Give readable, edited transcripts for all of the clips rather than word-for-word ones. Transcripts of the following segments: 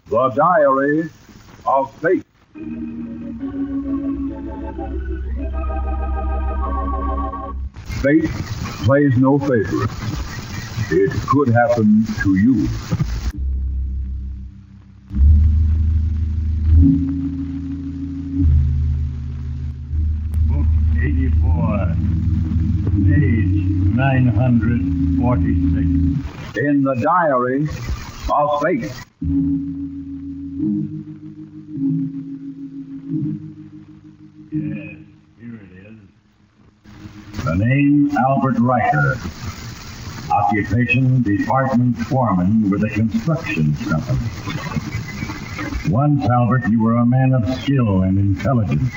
The Diary of Fate. Fate plays no favorites. It could happen to you. Book 84, page 946. In the Diary of Fate. Yes, here it is. The name Albert Riker. Occupation department foreman with a construction company. Once, Albert, you were a man of skill and intelligence.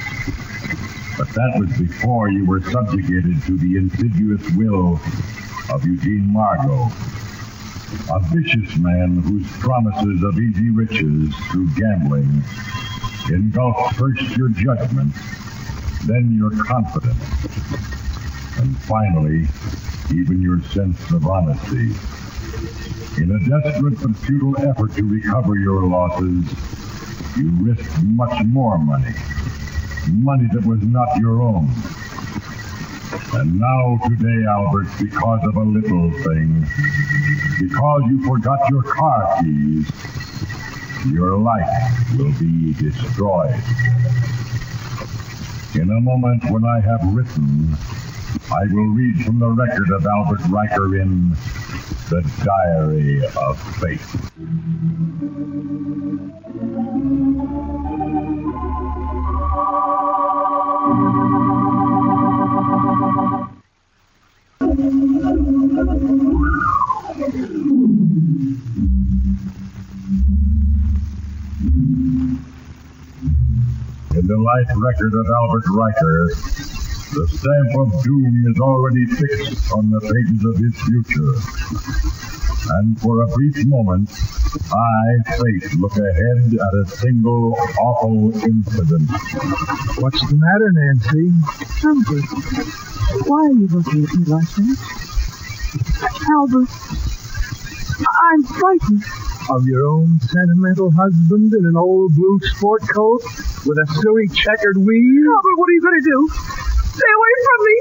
But that was before you were subjugated to the insidious will of Eugene Margot, a vicious man whose promises of easy riches through gambling engulfed first your judgment, then your confidence, and finally, even your sense of honesty. In a desperate but futile effort to recover your losses, you risked much more money that was not your own. And now today, Albert, because of a little thing, because you forgot your car keys, your life will be destroyed. In a moment when I have written, I will read from the record of Albert Riker in The Diary of Fate. In the life record of Albert Riker, the stamp of doom is already fixed on the pages of his future. And for a brief moment, I, Fate, look ahead at a single awful incident. What's the matter, Nancy? Albert, why are you looking at me like that? Albert, I'm frightened. Of your own sentimental husband in an old blue sport coat with a silly checkered weave? Albert, what are you going to do? Stay away from me!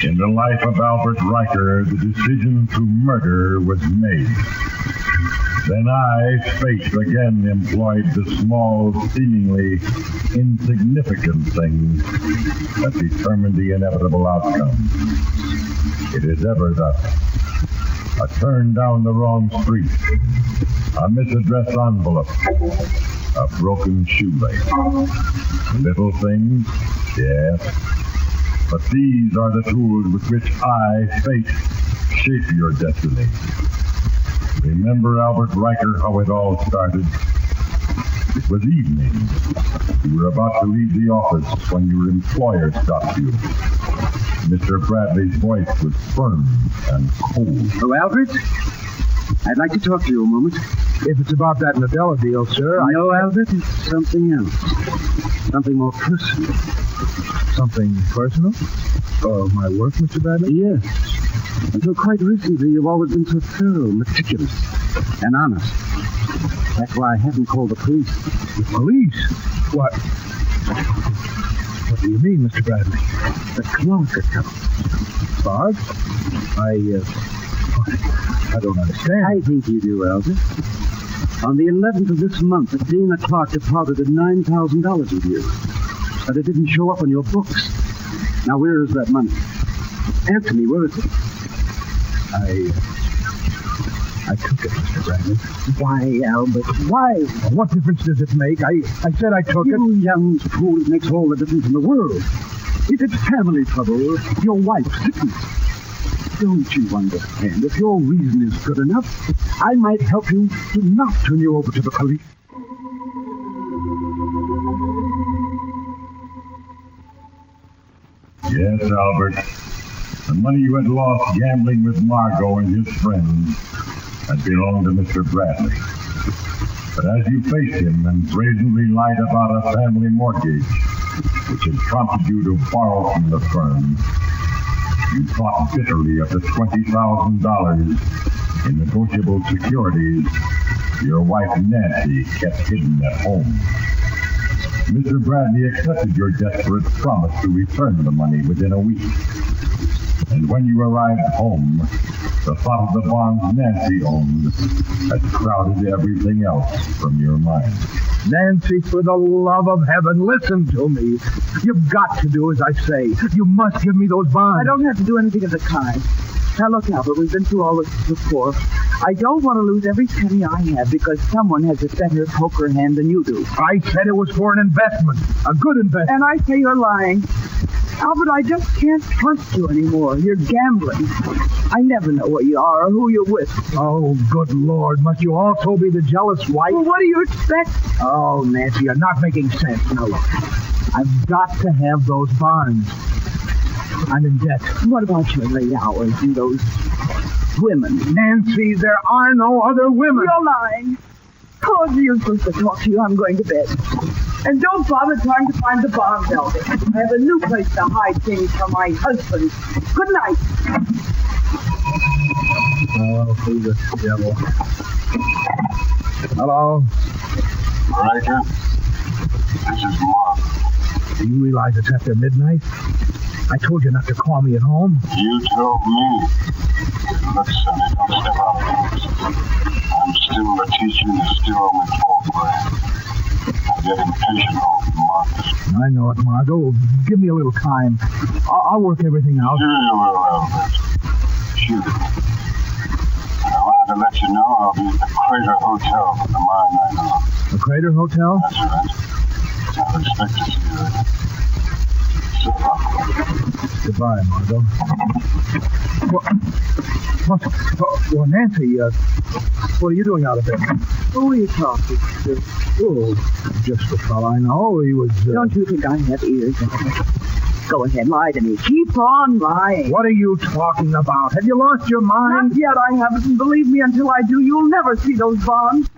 In the life of Albert Riker, the decision to murder was made. Then I, Fate, again employed the small, seemingly insignificant things that determine the inevitable outcome. It is ever thus. A turn down the wrong street, a misaddressed envelope, a broken shoelace. Little things, yes, but these are the tools with which I, Fate, shape your destiny. Remember, Albert Riker, how it all started? It was evening. You were about to leave the office when your employer stopped you. Mr. Bradley's voice was firm and cold. Oh, Albert? I'd like to talk to you a moment. If it's about that Nadella deal, sir, No, Albert, it's something else. Something more personal. Something personal? Oh, my work, Mr. Bradley? Yes. Until quite recently, you've always been so thorough, meticulous, and honest. That's why I haven't called the police. The police? What? What do you mean, Mr. Bradley? The clock account. Clark? I don't understand. I think you do, Albert. On the 11th of this month, Dana Clark deposited $9,000 with you. But it didn't show up on your books. Now, where is that money? Answer me, where is it? I took it, Mr. Bradley. Why, Albert, why? Well, what difference does it make? I said I took it. You young fool, it makes all the difference in the world. If it's family trouble, your wife's sickness. Don't you understand? If your reason is good enough, I might help you to not turn you over to the police. Yes, Albert. The money you had lost gambling with Margot and his friends had belonged to Mr. Bradley. But as you faced him and brazenly lied about a family mortgage, which had prompted you to borrow from the firm, you thought bitterly of the $20,000 in negotiable securities your wife Nancy kept hidden at home. Mr. Bradley accepted your desperate promise to return the money within a week. And when you arrived home, the thought of the bonds Nancy owned had crowded everything else from your mind. Nancy, for the love of heaven, listen to me. You've got to do as I say. You must give me those bonds. I don't have to do anything of the kind. Now, look, Albert, we've been through all this before. I don't want to lose every penny I have because someone has a better poker hand than you do. I said it was for an investment, a good investment. And I say you're lying. Albert, I just can't trust you anymore. You're gambling. I never know where you are or who you're with. Oh, good Lord. Must you also be the jealous wife? Well, what do you expect? Oh, Nancy, you're not making sense. Now, look, I've got to have those bonds. I'm in debt. What about your late hours and those women? Nancy, there are no other women. You're lying. Oh, it's useless to talk to you. I'm going to bed. And don't bother trying to find the bonds, Albert. I have a new place to hide things from my husband. Good night. Oh, who's the devil? Hello? Riker, this is Mark. Do you realize it's after midnight? I told you not to call me at home. You told me. Look, Sonny, don't step out of this. I'm still a teacher and still only 4th grade. I'm getting patient over Marcus. I know it, Margot. Give me a little time. I'll work everything out. Sure you will, Albert. Sure. I wanted to let you know I'll be at the Crater Hotel for tomorrow night. The Crater Hotel? That's right. I'll expect to see you there. So long. Goodbye, Margot. Well, Nancy, what are you doing out of bed? Who are you talking to? Oh, just the fellow I know. He was... Don't you think I have ears? Go ahead, lie to me. Keep on lying. What are you talking about? Have you lost your mind? Not yet, I haven't. And believe me, until I do, you'll never see those bonds.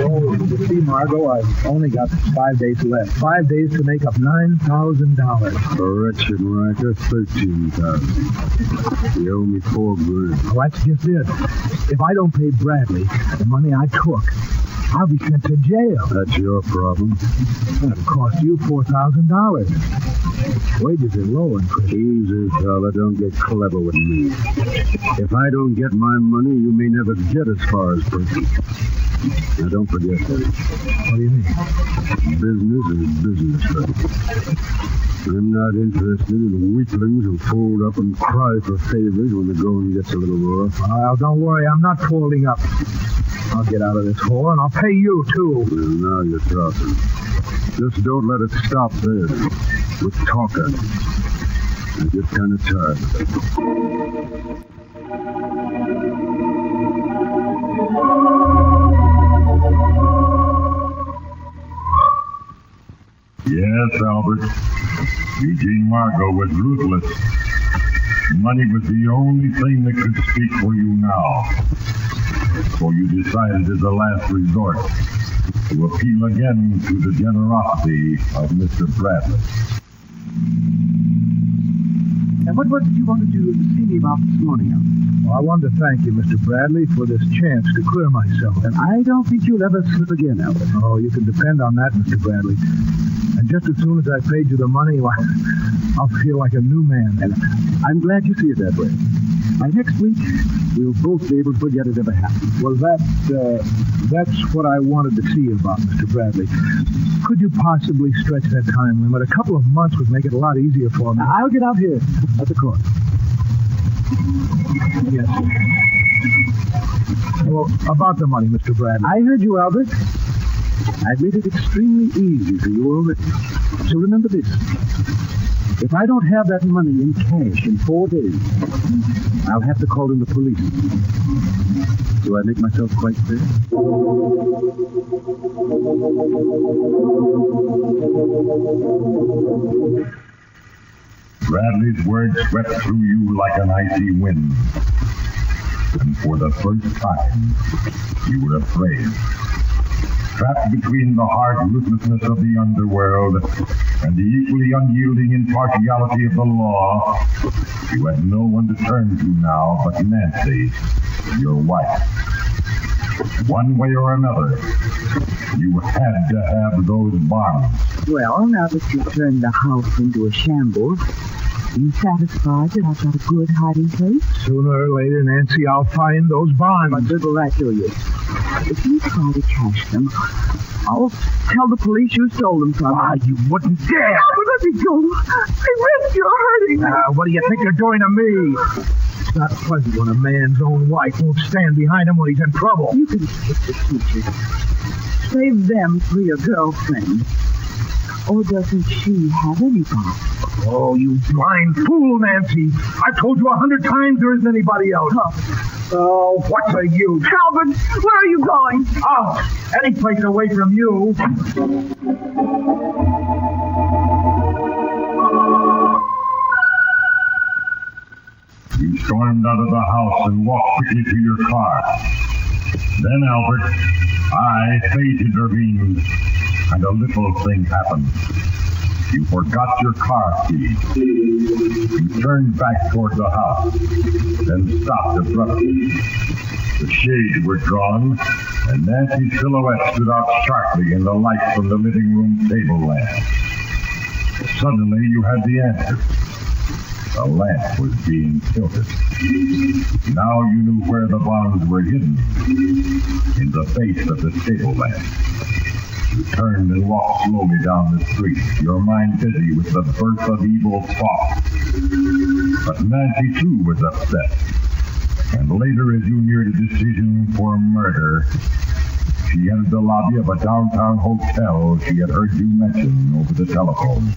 Oh, you see, Margot, I've only got 5 days left. 5 days to make up $9,000. Correction, Riker, $13,000. You owe me $4 grand. Well, that's just it. If I don't pay Bradley the money I took, I'll be sent to jail. That's your problem. That'll cost you $4,000. Wages are low in prison. Easy, fella. Don't get clever with me. If I don't get my money, you may never get as far as prison. Now, don't forget that. What do you mean? Business is business, fella. I'm not interested in weaklings who fold up and cry for favors when the going gets a little rough. Well, don't worry. I'm not folding up. I'll get out of this hole, and I'll pay you, too. Well, now you're talking. Just don't let it stop there. With talking. I get kind of tired of it. Yes, Albert. Eugene Margot was ruthless. Money was the only thing that could speak for you now. So you decided as a last resort to appeal again to the generosity of Mr. Bradley. And what did you want to do to see me about this morning, Albert? Well, I wanted to thank you, Mr. Bradley, for this chance to clear myself. And I don't think you'll ever slip again, Albert. Oh, you can depend on that, Mr. Bradley. And just as soon as I paid you the money, well, I'll feel like a new man. And I'm glad you see it that way. By next week, we'll both be able to forget it ever happened. Well, that's what I wanted to see you about, Mr. Bradley. Could you possibly stretch that time limit? A couple of months would make it a lot easier for me. Now, I'll get out here at the court. Yes, sir. Well, about the money, Mr. Bradley. I heard you, Albert. I've made it extremely easy for you already. So remember this. If I don't have that money in cash in 4 days, I'll have to call in the police. Do I make myself quite clear? Bradley's words swept through you like an icy wind. And for the first time, you were afraid. Trapped between the hard ruthlessness of the underworld and the equally unyielding impartiality of the law, you had no one to turn to now but Nancy, your wife. One way or another, you had to have those bonds. Well, now that you've turned the house into a shambles, are you satisfied that I've got a good hiding place? Sooner or later, Nancy, I'll find those bonds. What good will that do you? If you try to cash them, I'll tell the police you stole them from me. You wouldn't dare! Oh, let me go. I risk you're hurting me. What do you think you're doing to me? It's not pleasant when a man's own wife won't stand behind him when he's in trouble. You can take the teachers. Save them for your girlfriend. Or doesn't she have anybody? Oh, you blind fool, Nancy. I've told you 100 times there isn't anybody else. Oh, what's a use? Albert, where are you going? Oh, any place away from you. You stormed out of the house and walked quickly to your car. Then, Albert, fate intervened, and a little thing happened. You forgot your car key. You turned back toward the house, then stopped abruptly. The shades were drawn, and Nancy's silhouette stood out sharply in the light from the living room table lamp. Suddenly, you had the answer. The lamp was being tilted. Now you knew where the bonds were hidden, in the face of the table lamp. You turned and walked slowly down the street, your mind busy with the birth of evil thought. But Nancy, too, was upset. And later, as you neared a decision for murder, she entered the lobby of a downtown hotel she had heard you mention over the telephone.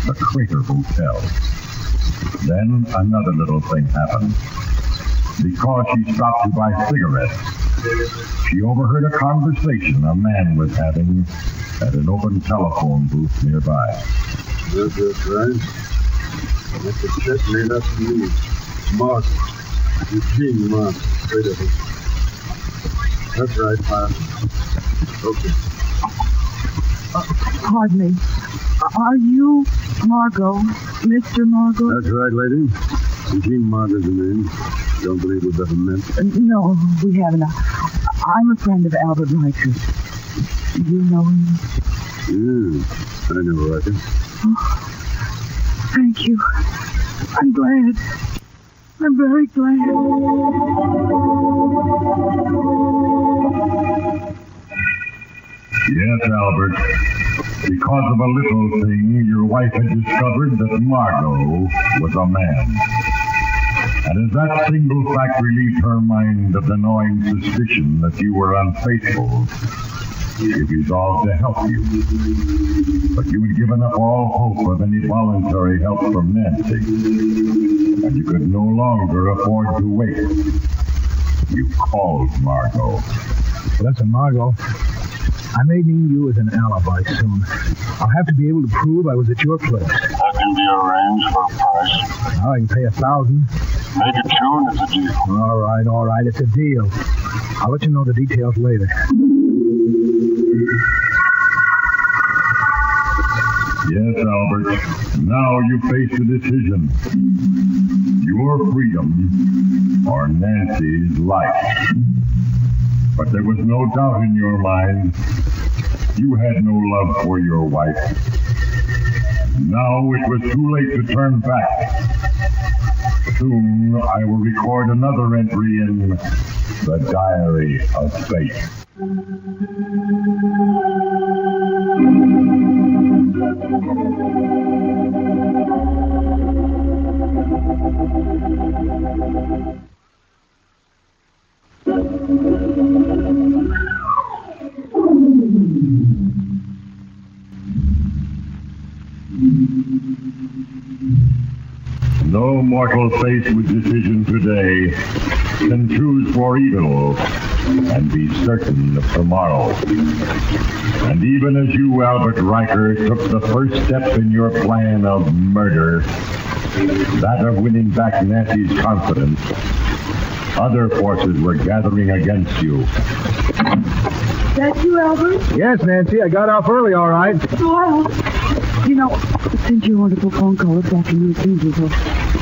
The Crater Hotel. Then another little thing happened. Because she stopped to buy cigarettes, she overheard a conversation a man was having at an open telephone booth nearby. That's right. That's a check made up to me. Mark. Eugene Mark. That's right, Mark. Okay. Pardon me. Are you Margot? Mr. Margot? That's right, lady. Eugene Mark is the name. Don't believe we've ever met. No, we haven't. I'm a friend of Albert Riker. Do you know him? Yeah, I know Riker. Oh, thank you. I'm glad. I'm very glad. Yes, Albert. Because of a little thing, your wife had discovered that Margot was a man. And as that single fact relieved her mind of the gnawing suspicion that you were unfaithful, she resolved to help you. But you had given up all hope of any voluntary help from Nancy, and you could no longer afford to wait. You called Margot. Listen, Margot, I may need you as an alibi soon. I'll have to be able to prove I was at your place. That can be arranged for a price. Now I can pay $1,000. Make it 2 and it's a deal. All right. It's a deal. I'll let you know the details later. Yes, Albert. Now you face a decision. Your freedom or Nancy's life. But there was no doubt in your mind. You had no love for your wife. Now it was too late to turn back. Soon I will record another entry in the Diary of Fate. No mortal faced with decision today can choose for evil and be certain of tomorrow. And even as you, Albert Riker, took the first step in your plan of murder, that of winning back Nancy's confidence, other forces were gathering against you. That you, Albert? Yes, Nancy, I got off early, all right. Well, you know, since your wonderful phone call this afternoon, it seems as though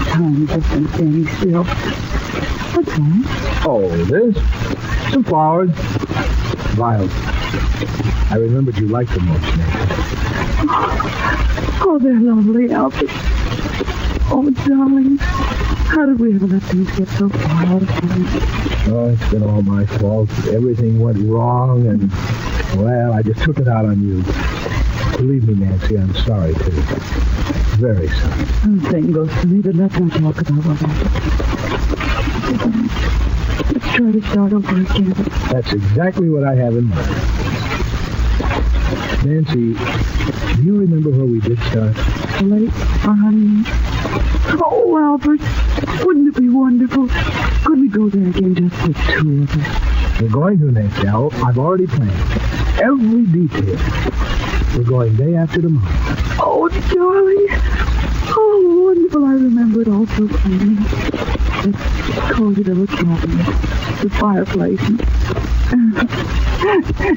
time has just been standing still. What's that? Oh, this? Some flowers. Violets. I remembered you liked them most, Nancy. Oh, they're lovely, Albert. Oh, darling, how did we ever let things get so far out of hand? Oh, it's been all my fault. Everything went wrong, and, well, I just took it out on you. Believe me, Nancy, I'm sorry, too. Very sorry. The same goes to me, but let's not talk about what happened. Let's try to start over again. That's exactly what I have in mind. Nancy, do you remember where we did start? Late, our honeymoon. Oh, Albert, wouldn't it be wonderful? Could we go there again, just the two of us? We're going to, Nancy. I've already planned every detail. We're going day after tomorrow. Oh, darling. Oh, wonderful. I remember it all so clearly. That cozy little cabin, the fireplace,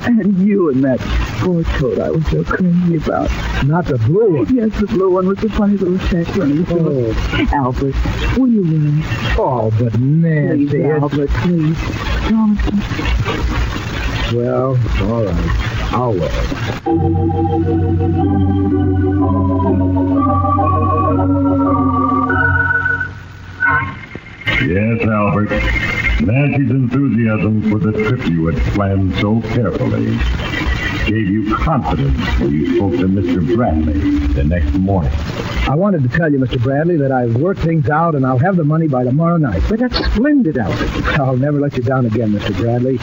and you in that sport coat I was so crazy about. Not the blue one. Yes, the blue one with the funny little check running through it. Albert, will you wear it? Oh, but Nancy... Please, Albert, please. Promise me. Well, all right. I'll wear it. Yes, Albert. Nancy's enthusiasm for the trip you had planned so carefully gave you confidence when you spoke to Mr. Bradley the next morning. I wanted to tell you, Mr. Bradley, that I've worked things out and I'll have the money by tomorrow night. But that's splendid, Albert. I'll never let you down again, Mr. Bradley.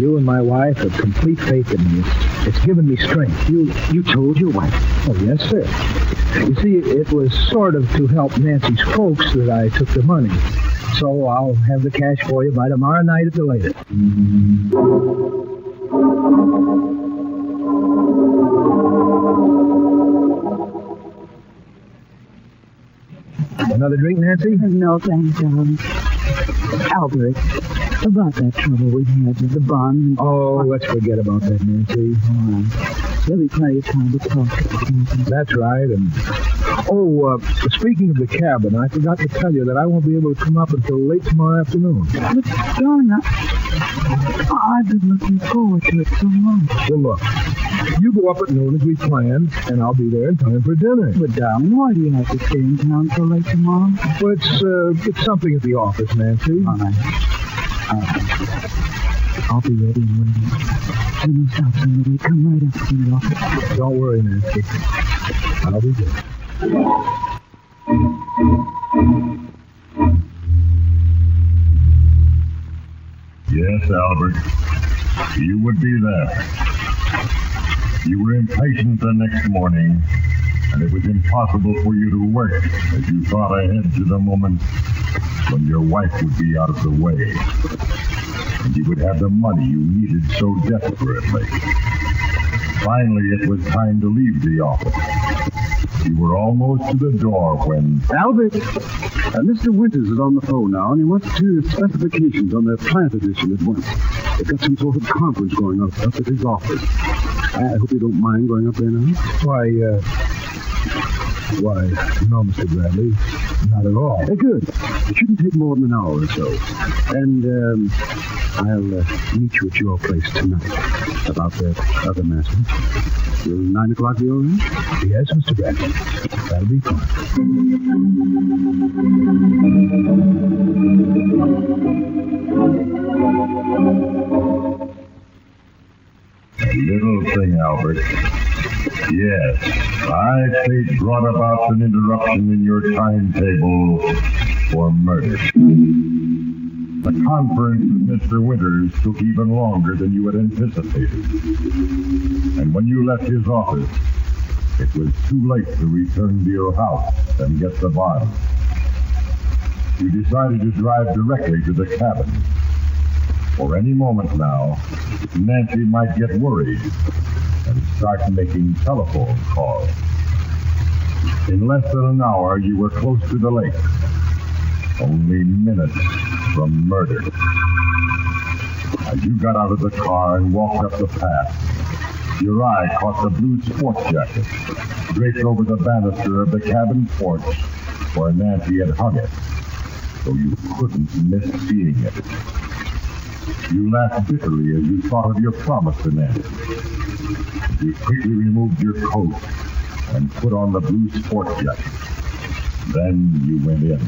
You and my wife have complete faith in me. It's given me strength. You told your wife? Oh, yes, sir. You see, it was sort of to help Nancy's folks that I took the money. So I'll have the cash for you by tomorrow night at the latest. Another drink, Nancy? No, thanks, darling. Albert, about that trouble we had with the bond. Oh, let's forget about that, Nancy. All right. There'll be plenty of time to talk. That's right, and... Oh, speaking of the cabin, I forgot to tell you that I won't be able to come up until late tomorrow afternoon. But, darling, I've been looking forward to it so much. Well, look, you go up at noon as we planned, and I'll be there in time for dinner. But, darling, why do you have to stay in town so late tomorrow? Well, it's something at the office, Nancy. All right. I'll be ready and waiting. You know, stop saying we come right up to the office. Don't worry, Nancy. I'll be there. Yes, Albert. You would be there. You were impatient the next morning, and it was impossible for you to work as you thought ahead to the moment when your wife would be out of the way, and you would have the money you needed so desperately. Finally, it was time to leave the office. You were almost to the door when... Albert, Mr. Winters is on the phone now, and he wants to hear specifications on their plant edition at once. They've got some sort of conference going on up at his office. I hope you don't mind going up there now. Why, no, Mr. Bradley. Not at all. Good. It shouldn't take more than an hour or so. And, I'll meet you at your place tonight about that other matter. Will 9 o'clock be all right? Yes, Mr. Bradley. That'll be fine. A little thing, Albert. Yes, fate brought about an interruption in your timetable for murder. The conference with Mr. Winters took even longer than you had anticipated. And when you left his office, it was too late to return to your house and get the bond. You decided to drive directly to the cabin. For any moment now, Nancy might get worried and start making telephone calls. In less than an hour, you were close to the lake, only minutes from murder. As you got out of the car and walked up the path, your eye caught the blue sports jacket draped over the banister of the cabin porch where Nancy had hung it, so you couldn't miss seeing it. You laughed bitterly as you thought of your promise to Nancy. You quickly removed your coat and put on the blue sports jacket. Then you went in.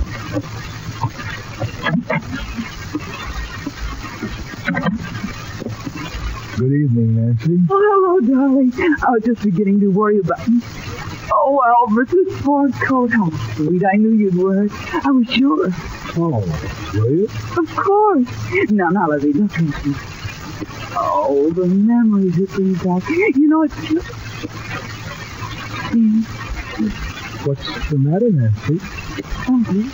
Good evening, Nancy. Oh, hello, darling. I was just beginning to worry about you. Oh, Albert, this sport coat. How sweet. I knew you'd wear it. I was sure. Oh, were you? Of course. Now, Lizzie, look at me. Oh, the memories it brings back. You know, it's just... What's the matter, Nancy? Albert,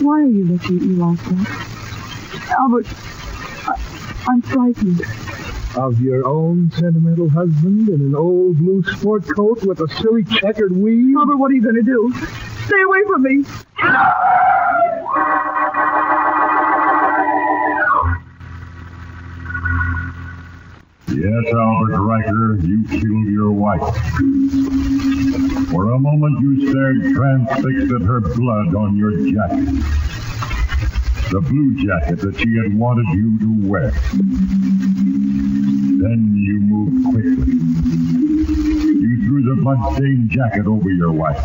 why are you looking at me like that? Albert, I'm frightened. Of your own sentimental husband in an old blue sport coat with a silly checkered weave? Albert, what are you going to do? Stay away from me. Yes, Albert Riker, you killed your wife. For a moment you stared transfixed at her blood on your jacket. The blue jacket that she had wanted you to wear. Then you moved quickly. You threw the blood-stained jacket over your wife,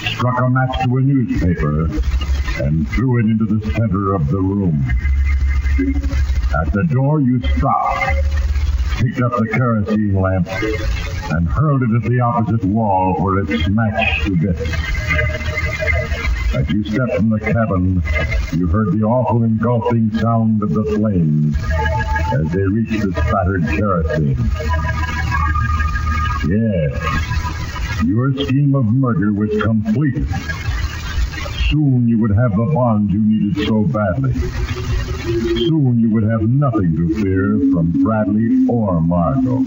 struck a match to a newspaper, and threw it into the center of the room. At the door, you stopped, picked up the kerosene lamp, and hurled it at the opposite wall where it smashed to bits. As you stepped from the cabin, you heard the awful engulfing sound of the flames as they reached the spattered kerosene. Yes, your scheme of murder was complete. Soon you would have the bond you needed so badly. Soon you would have nothing to fear from Bradley or Margot.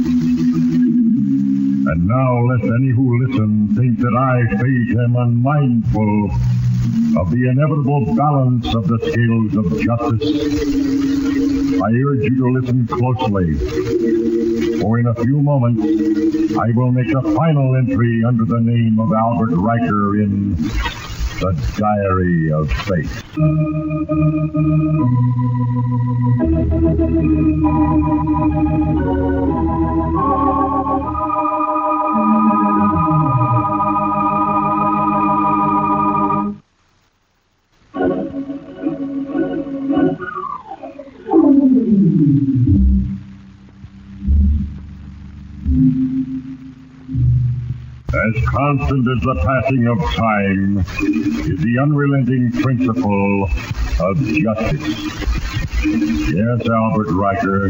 And now let any who listen think that I, Fate, am unmindful of the inevitable balance of the scales of justice. I urge you to listen closely, for in a few moments I will make the final entry under the name of Albert Riker in The Diary of Fate. As constant as the passing of time is the unrelenting principle of justice. Yes, Albert Riker,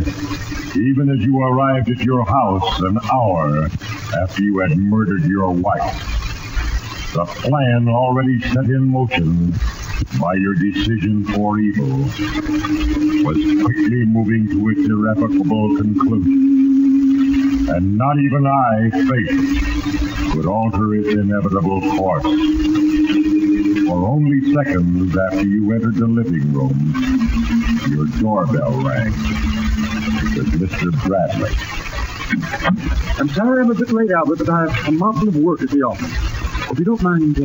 even as you arrived at your house an hour after you had murdered your wife, the plan already set in motion by your decision for evil was quickly moving to its irrevocable conclusion. And not even I, Fate, could alter its inevitable course. For only seconds after you entered the living room, your doorbell rang. It was Mr. Bradley. I'm sorry I'm a bit late, Albert, but I've a mountain of work at the office. If you don't mind,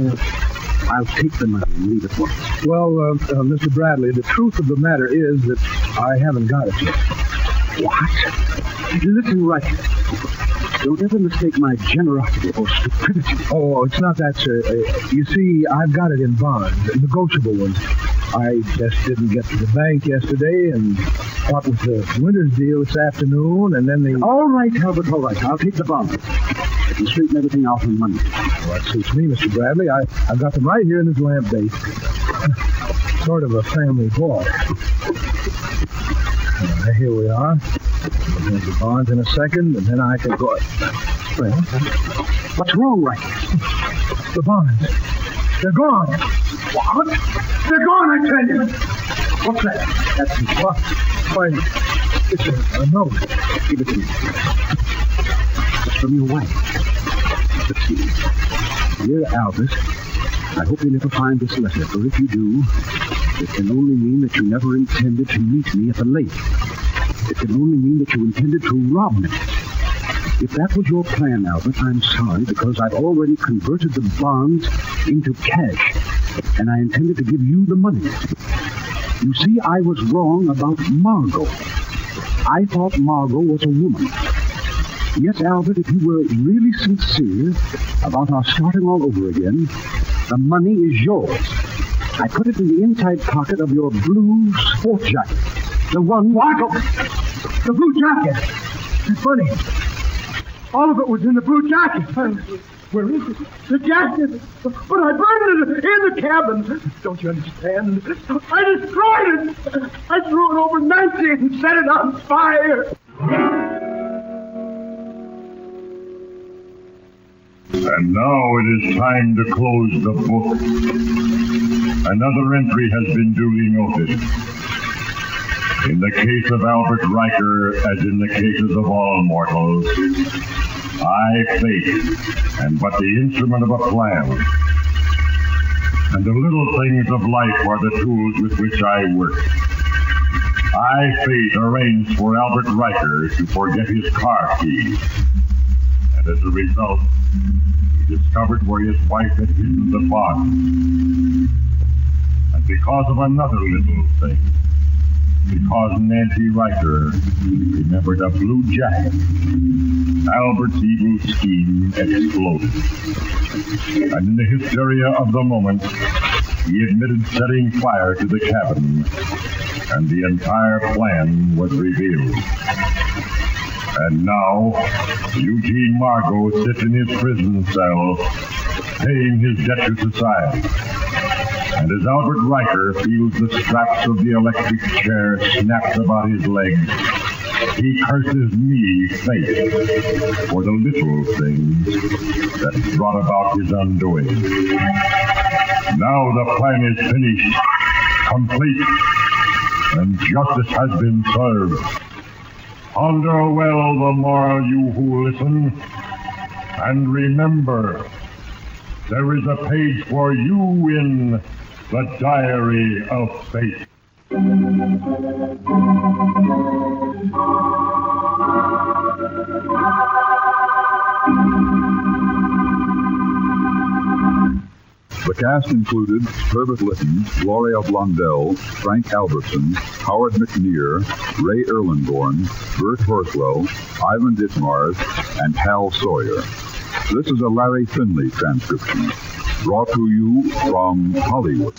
I'll take the money and leave it once. Well, Mr. Bradley, the truth of the matter is that I haven't got it yet. What? Listen, Riker. Don't ever mistake my generosity for stupidity. Oh, it's not that, sir. You see, I've got it in bonds, negotiable ones. I just didn't get to the bank yesterday, and what with the winter's deal this afternoon, and then the... All right, Albert, all right. I'll take the bonds. I can straighten everything out on Monday. Well, that suits me, Mr. Bradley. I've got them right here in this lamp base. Sort of a family vault. Here we are. I'll take the bonds in a second, and then I can go... Well, what's wrong, Riker? The bonds. They're gone. What? They're gone, I tell you. What's that? That's what? Why, it's a note. Give it to me. It's from your wife. Let's see. Dear Albert, I hope you never find this letter, for if you do, it can only mean that you never intended to meet me at the lake. It can only mean that you intended to rob me. If that was your plan, Albert, I'm sorry, because I've already converted the bonds into cash, and I intended to give you the money. You see, I was wrong about Margot. I thought Margot was a woman. Yes, Albert, if you were really sincere about our starting all over again, the money is yours. I put it in the inside pocket of your blue sport jacket. The one... Margot! The blue jacket! It's funny. All of it was in the blue jacket. Where is it? The jacket! But I burned it in the cabin. Don't you understand? I destroyed it! I threw it over Nancy and set it on fire! And now it is time to close the book. Another entry has been duly noted. In the case of Albert Riker, as in the cases of all mortals, I, fate, am but the instrument of a plan. And the little things of life are the tools with which I work. I, fate, arranged for Albert Riker to forget his car keys. And as a result, he discovered where his wife had hidden the bonds. And because of another little thing, because Nancy Riker remembered a blue jacket, Albert's evil scheme exploded. And in the hysteria of the moment, he admitted setting fire to the cabin, and the entire plan was revealed. And now, Eugene Margot sits in his prison cell, paying his debt to society. And as Albert Riker feels the straps of the electric chair snapped about his legs, he curses me, fate, for the little things that brought about his undoing. Now the plan is finished, complete, and justice has been served. Ponder well the moral, you who listen, and remember, there is a page for you in the Diary of Fate. The cast included Herbert Lytton, Gloria Blondell, Frank Albertson, Howard McNear, Ray Erlenborn, Bert Horswell, Ivan Ditmars, and Hal Sawyer. This is a Larry Finley transcription, brought to you from Hollywood.